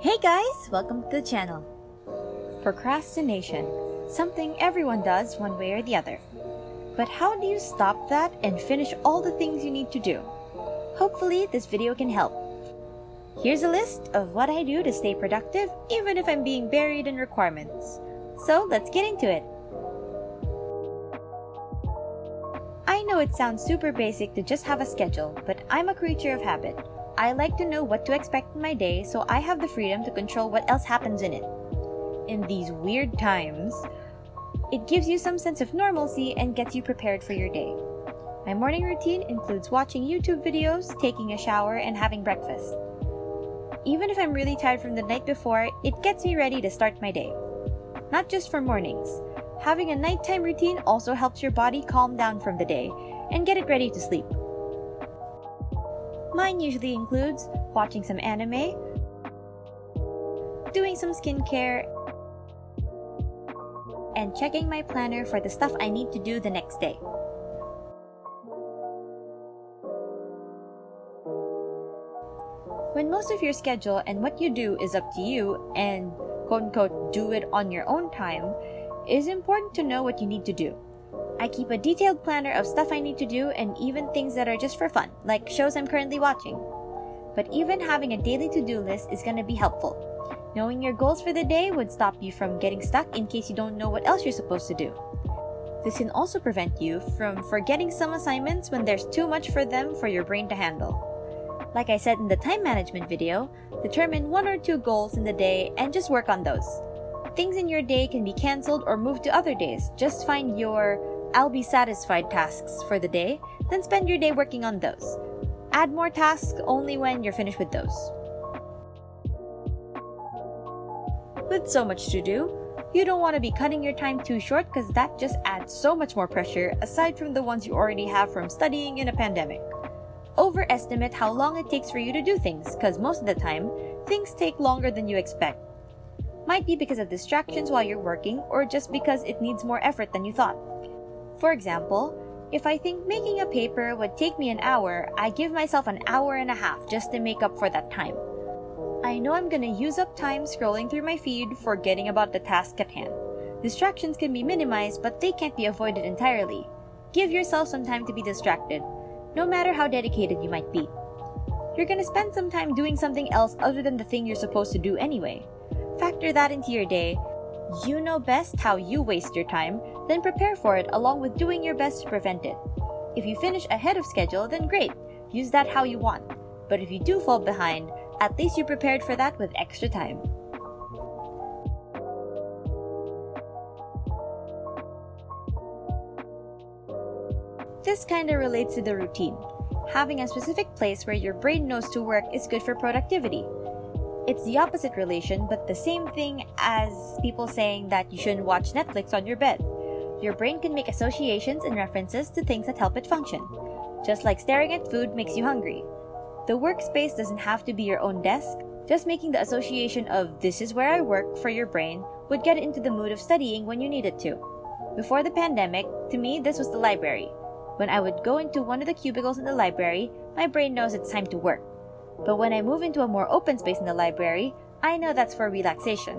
Hey guys! Welcome to the channel. Procrastination. Something everyone does one way or the other. But how do you stop that and finish all the things you need to do? Hopefully this video can help. Here's a list of what I do to stay productive even if I'm being buried in requirements. So let's get into it. I know it sounds super basic to just have a schedule, but I'm a creature of habit. I like to know what to expect in my day so I have the freedom to control what else happens in it. In these weird times, it gives you some sense of normalcy and gets you prepared for your day. My morning routine includes watching YouTube videos, taking a shower, and having breakfast. Even if I'm really tired from the night before, it gets me ready to start my day. Not just for mornings. Having a nighttime routine also helps your body calm down from the day and get it ready to sleep. Mine usually includes watching some anime, doing some skincare, and checking my planner for the stuff I need to do the next day. When most of your schedule and what you do is up to you and quote-unquote do it on your own time, it is important to know what you need to do. I keep a detailed planner of stuff I need to do and even things that are just for fun, like shows I'm currently watching. But even having a daily to-do list is going to be helpful. Knowing your goals for the day would stop you from getting stuck in case you don't know what else you're supposed to do. This can also prevent you from forgetting some assignments when there's too much for them for your brain to handle. Like I said in the time management video, determine 1 or 2 goals in the day and just work on those. Things in your day can be cancelled or moved to other days. Just find your I'll be satisfied tasks for the day, then spend your day working on those. Add more tasks only when you're finished with those. With so much to do, you don't want to be cutting your time too short because that just adds so much more pressure aside from the ones you already have from studying in a pandemic. Overestimate how long it takes for you to do things because most of the time, things take longer than you expect. Might be because of distractions while you're working or just because it needs more effort than you thought. For example, if I think making a paper would take me an hour, I give myself an hour and a half just to make up for that time. I know I'm gonna use up time scrolling through my feed, forgetting about the task at hand. Distractions can be minimized, but they can't be avoided entirely. Give yourself some time to be distracted, no matter how dedicated you might be. You're gonna spend some time doing something else other than the thing you're supposed to do anyway. Factor that into your day. You know best how you waste your time, then prepare for it along with doing your best to prevent it. If you finish ahead of schedule, then great, use that how you want. But if you do fall behind, at least you prepared for that with extra time. This kinda relates to the routine. Having a specific place where your brain knows to work is good for productivity. It's the opposite relation, but the same thing as people saying that you shouldn't watch Netflix on your bed. Your brain can make associations and references to things that help it function. Just like staring at food makes you hungry. The workspace doesn't have to be your own desk. Just making the association of "this is where I work" for your brain would get it into the mood of studying when you need it to. Before the pandemic, to me this was the library. When I would go into one of the cubicles in the library, my brain knows it's time to work. But when I move into a more open space in the library, I know that's for relaxation.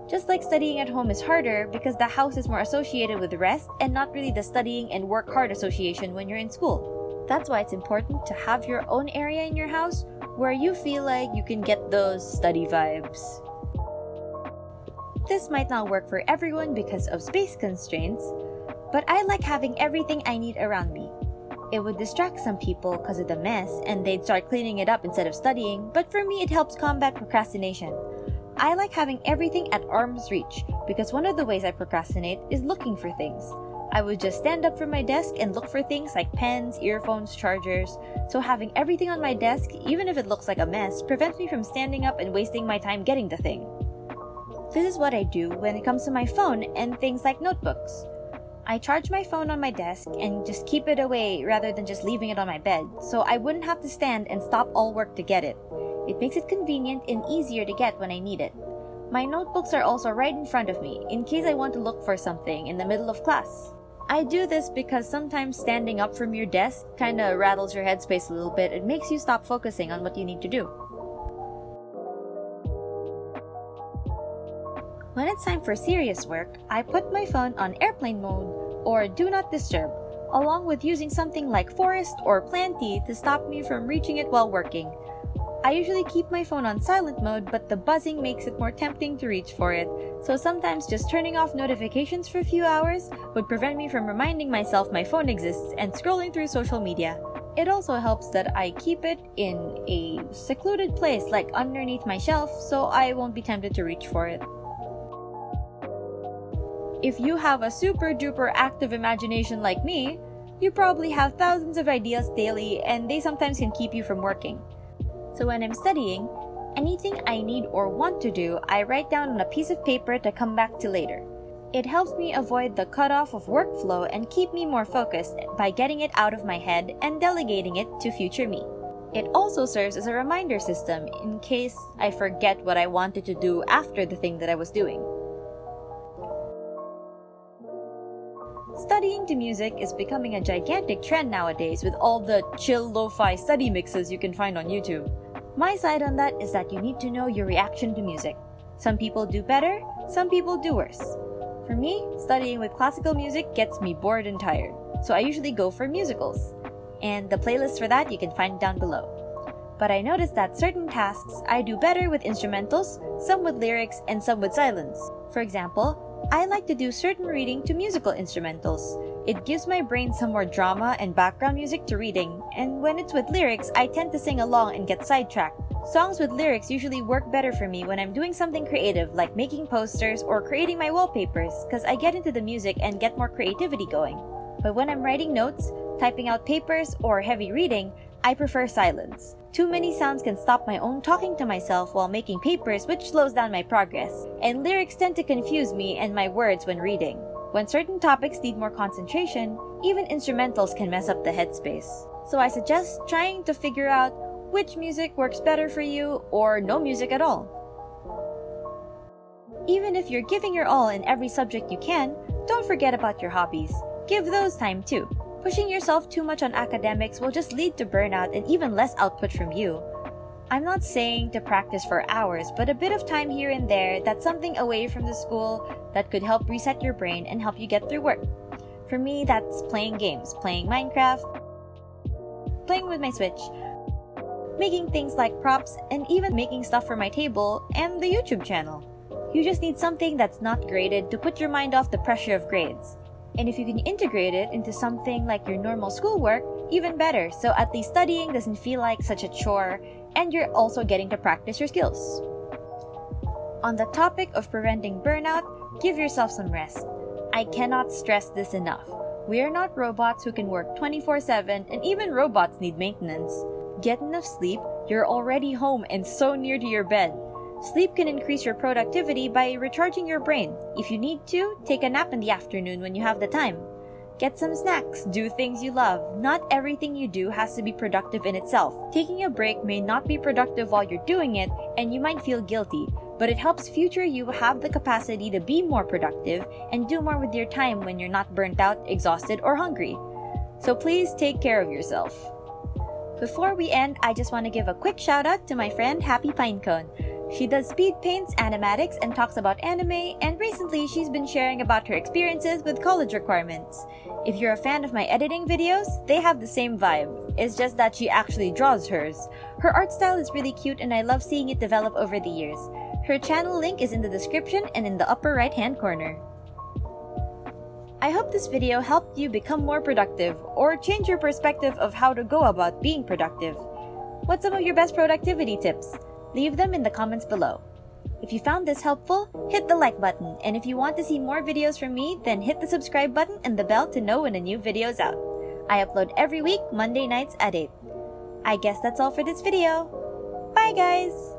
Just like studying at home is harder because the house is more associated with rest and not really the studying and work hard association when you're in school. That's why it's important to have your own area in your house where you feel like you can get those study vibes. This might not work for everyone because of space constraints, but I like having everything I need around me. It would distract some people because of the mess and they'd start cleaning it up instead of studying, but for me it helps combat procrastination. I like having everything at arm's reach because one of the ways I procrastinate is looking for things. I would just stand up from my desk and look for things like pens, earphones, chargers, so having everything on my desk, even if it looks like a mess, prevents me from standing up and wasting my time getting the thing. This is what I do when it comes to my phone and things like notebooks. I charge my phone on my desk and just keep it away rather than just leaving it on my bed, so I wouldn't have to stand and stop all work to get it. It makes it convenient and easier to get when I need it. My notebooks are also right in front of me, in case I want to look for something in the middle of class. I do this because sometimes standing up from your desk kinda rattles your headspace a little bit and makes you stop focusing on what you need to do. When it's time for serious work, I put my phone on airplane mode or do not disturb, along with using something like forest or planty to stop me from reaching it while working. I usually keep my phone on silent mode, but the buzzing makes it more tempting to reach for it, so sometimes just turning off notifications for a few hours would prevent me from reminding myself my phone exists and scrolling through social media. It also helps that I keep it in a secluded place like underneath my shelf, so I won't be tempted to reach for it. If you have a super duper active imagination like me, you probably have thousands of ideas daily and they sometimes can keep you from working. So when I'm studying, anything I need or want to do, I write down on a piece of paper to come back to later. It helps me avoid the cutoff of workflow and keep me more focused by getting it out of my head and delegating it to future me. It also serves as a reminder system in case I forget what I wanted to do after the thing that I was doing. Studying to music is becoming a gigantic trend nowadays with all the chill lo-fi study mixes you can find on YouTube. My side on that is that you need to know your reaction to music. Some people do better, some people do worse. For me, studying with classical music gets me bored and tired, so I usually go for musicals. And the playlist for that you can find down below. But I noticed that certain tasks I do better with instrumentals, some with lyrics, and some with silence. For example, I like to do certain reading to musical instrumentals. It gives my brain some more drama and background music to reading, and when it's with lyrics, I tend to sing along and get sidetracked. Songs with lyrics usually work better for me when I'm doing something creative like making posters or creating my wallpapers, because I get into the music and get more creativity going. But when I'm writing notes, typing out papers, or heavy reading, I prefer silence. Too many sounds can stop my own talking to myself while making papers, which slows down my progress, and lyrics tend to confuse me and my words when reading. When certain topics need more concentration, even instrumentals can mess up the headspace. So I suggest trying to figure out which music works better for you or no music at all. Even if you're giving your all in every subject you can, don't forget about your hobbies. Give those time too. Pushing yourself too much on academics will just lead to burnout and even less output from you. I'm not saying to practice for hours, but a bit of time here and there, that's something away from the school that could help reset your brain and help you get through work. For me, that's playing games, playing Minecraft, playing with my Switch, making things like props, and even making stuff for my table and the YouTube channel. You just need something that's not graded to put your mind off the pressure of grades. And if you can integrate it into something like your normal schoolwork, even better, so at least studying doesn't feel like such a chore, and you're also getting to practice your skills. On the topic of preventing burnout, give yourself some rest. I cannot stress this enough. We are not robots who can work 24/7, and even robots need maintenance. Get enough sleep, you're already home and so near to your bed. Sleep can increase your productivity by recharging your brain. If you need to, take a nap in the afternoon when you have the time. Get some snacks, do things you love. Not everything you do has to be productive in itself. Taking a break may not be productive while you're doing it, and you might feel guilty, but it helps future you have the capacity to be more productive and do more with your time when you're not burnt out, exhausted, or hungry. So please take care of yourself. Before we end, I just want to give a quick shout out to my friend Happy Pinecone. She does speed paints, animatics, and talks about anime, and recently she's been sharing about her experiences with college requirements. If you're a fan of my editing videos, they have the same vibe. It's just that she actually draws hers. Her art style is really cute and I love seeing it develop over the years. Her channel link is in the description and in the upper right hand corner. I hope this video helped you become more productive or change your perspective of how to go about being productive. What's some of your best productivity tips? Leave them in the comments below. If you found this helpful, hit the like button, and if you want to see more videos from me, then hit the subscribe button and the bell to know when a new video is out. I upload every week, Monday nights at 8. I guess that's all for this video. Bye guys!